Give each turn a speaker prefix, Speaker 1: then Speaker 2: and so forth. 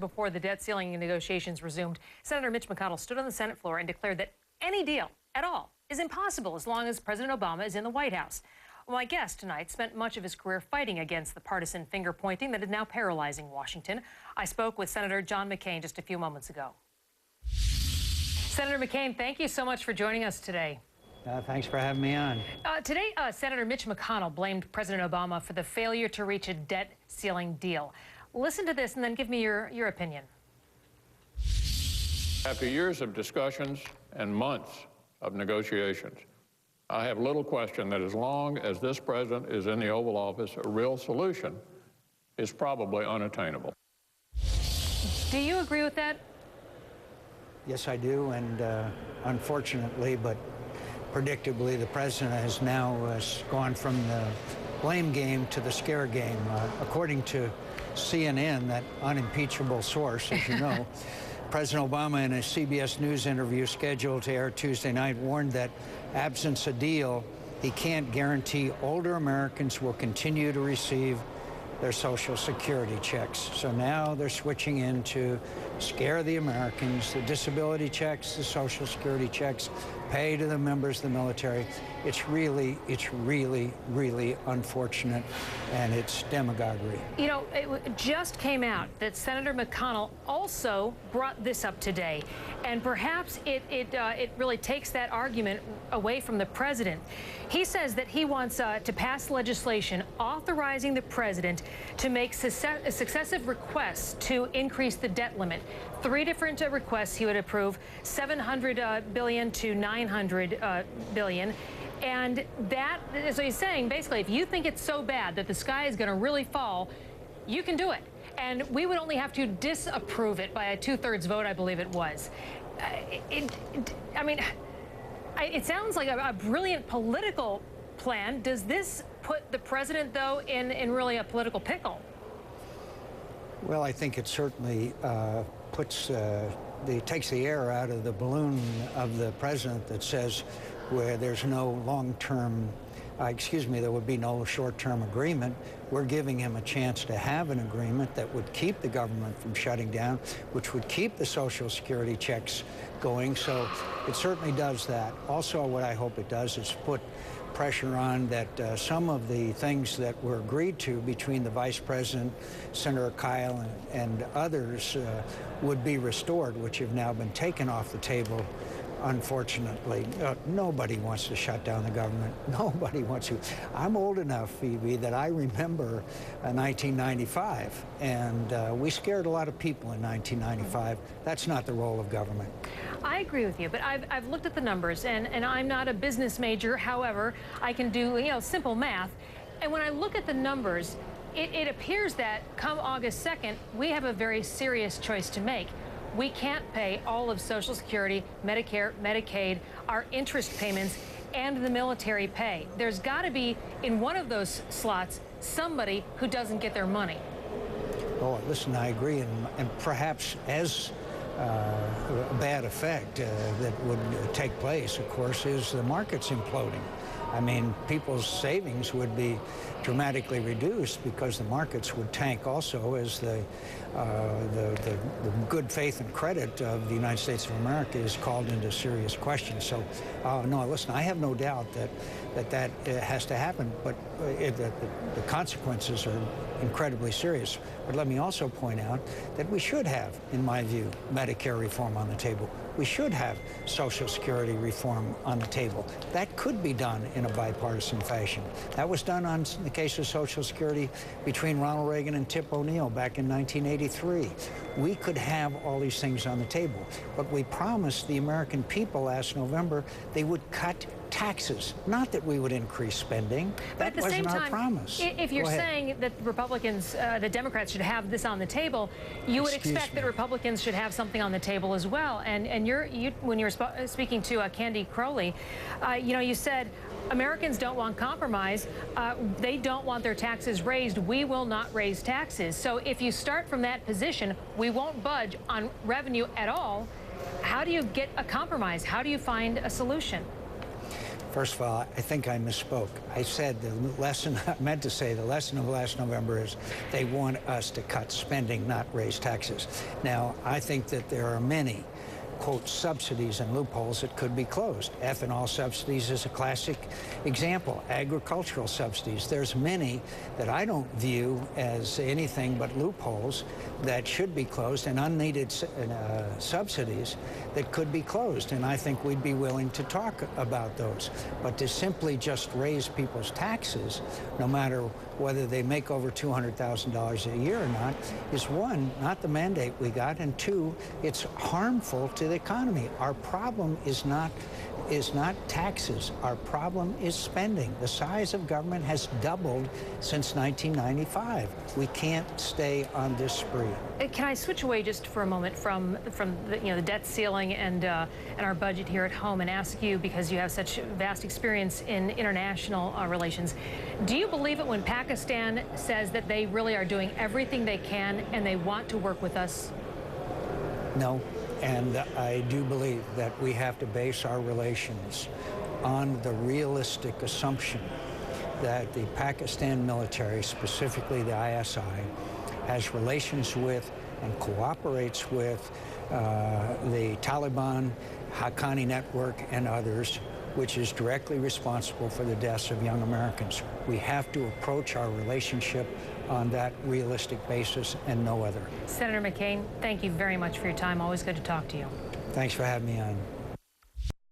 Speaker 1: before the debt ceiling negotiations resumed, Senator Mitch McConnell stood on the Senate floor and declared that any deal at all is impossible as long as President Obama is in the White House. Well, my guest tonight spent much of his career fighting against the partisan finger-pointing that is now paralyzing Washington. I spoke with Senator John McCain just a few moments ago. Senator McCain, thank you so much for joining us today.
Speaker 2: Thanks for having me on.
Speaker 1: Today, Senator Mitch McConnell blamed President Obama for the failure to reach a debt ceiling deal. Listen to this and then give me your opinion.
Speaker 3: After years of discussions and months of negotiations, I have little question that as long as this president is in the Oval Office, a real solution is probably unattainable.
Speaker 1: Do you agree with that?
Speaker 2: Yes, I do, and unfortunately, but predictably, the president has now gone from the blame game to the scare game. According to CNN, that unimpeachable source, as you know, President Obama, in a CBS News interview scheduled to air Tuesday night, warned that absent a deal, he can't guarantee older Americans will continue to receive their Social Security checks. So now they're switching into scare the Americans, the disability checks, the Social Security checks, pay to the members of the military. It's really unfortunate, and it's demagoguery.
Speaker 1: You know, it just came out that Senator McConnell also brought this up today, and perhaps it really takes that argument away from the president. He says that he wants to pass legislation authorizing the president to make successive requests to increase the debt limit. 3 different requests he would approve, $700 billion to $900 billion. And that is what he's saying. Basically, if you think it's so bad that the sky is going to really fall, you can do it. And we would only have to disapprove it by a 2/3 vote, I believe it was. I mean, it sounds like a brilliant political plan. Does this put the president, though, in really a political pickle?
Speaker 2: Well, I think it certainly takes the air out of the balloon of the president that says where there's no long-term, there would be no short-term agreement. We're giving him a chance to have an agreement that would keep the government from shutting down, which would keep the Social Security checks going. So it certainly does that. Also, what I hope it does is put pressure on that some of the things that were agreed to between the Vice President, Senator Kyle, and others would be restored, which have now been taken off the table. Unfortunately, nobody wants to shut down the government. Nobody wants to. I'm old enough, Phoebe, that I remember 1995, and we scared a lot of people in 1995. That's not the role of government.
Speaker 1: I agree with you, but I've looked at the numbers, and I'm not a business major. However, I can do, simple math. And when I look at the numbers, it appears that come August 2nd, we have a very serious choice to make. We can't pay all of Social Security, Medicare, Medicaid, our interest payments, and the military pay. There's got to be, in one of those slots, somebody who doesn't get their money.
Speaker 2: Oh, listen, I agree, and perhaps as a bad effect that would take place, of course, is the markets imploding. I mean, people's savings would be dramatically reduced because the markets would tank also as the good faith and credit of the United States of America is called into serious question. So, no, listen, I have no doubt that has to happen, but the consequences are incredibly serious. But let me also point out that we should have, in my view, Medicare reform on the table. We should have Social Security reform on the table. That could be done in a bipartisan fashion. That was done on the case of Social Security between Ronald Reagan and Tip O'Neill back in 1983. We could have all these things on the table, but we promised the American people last November they would cut taxes, not that we would increase spending. That wasn't our promise.
Speaker 1: If you're saying that Republicans, the Democrats should have this on the table, you would expect that Republicans should have something on the table as well. And when you were speaking to Candy Crowley, you said Americans don't want compromise. They don't want their taxes raised. We will not raise taxes. So if you start from that position, we won't budge on revenue at all. How do you get a compromise? How do you find a solution?
Speaker 2: First of all, I think I misspoke. I said the lesson, I meant to say the lesson of last November is they want us to cut spending, not raise taxes. Now, I think that there are many, quote, subsidies and loopholes that could be closed. Ethanol subsidies is a classic example. Agricultural subsidies. There's many that I don't view as anything but loopholes that should be closed, and unneeded subsidies that could be closed. And I think we'd be willing to talk about those. But to simply just raise people's taxes, no matter whether they make over $200,000 a year or not, is one, not the mandate we got, and two, it's harmful to the economy. Our problem is not taxes. Our problem is spending. The size of government has doubled since 1995. We can't stay on this spree.
Speaker 1: Can I switch away just for a moment from the debt ceiling and our budget here at home, and ask you, because you have such vast experience in international relations, do you believe it when Pakistan says that they really are doing everything they can and they want to work with us?
Speaker 2: No. And I do believe that we have to base our relations on the realistic assumption that the Pakistan military, specifically the ISI, has relations with and cooperates with the Taliban, Haqqani Network, and others, which is directly responsible for the deaths of young Americans. We have to approach our relationship on that realistic basis and no other.
Speaker 1: Senator McCain, thank you very much for your time. Always good to talk to you.
Speaker 2: Thanks for having me on.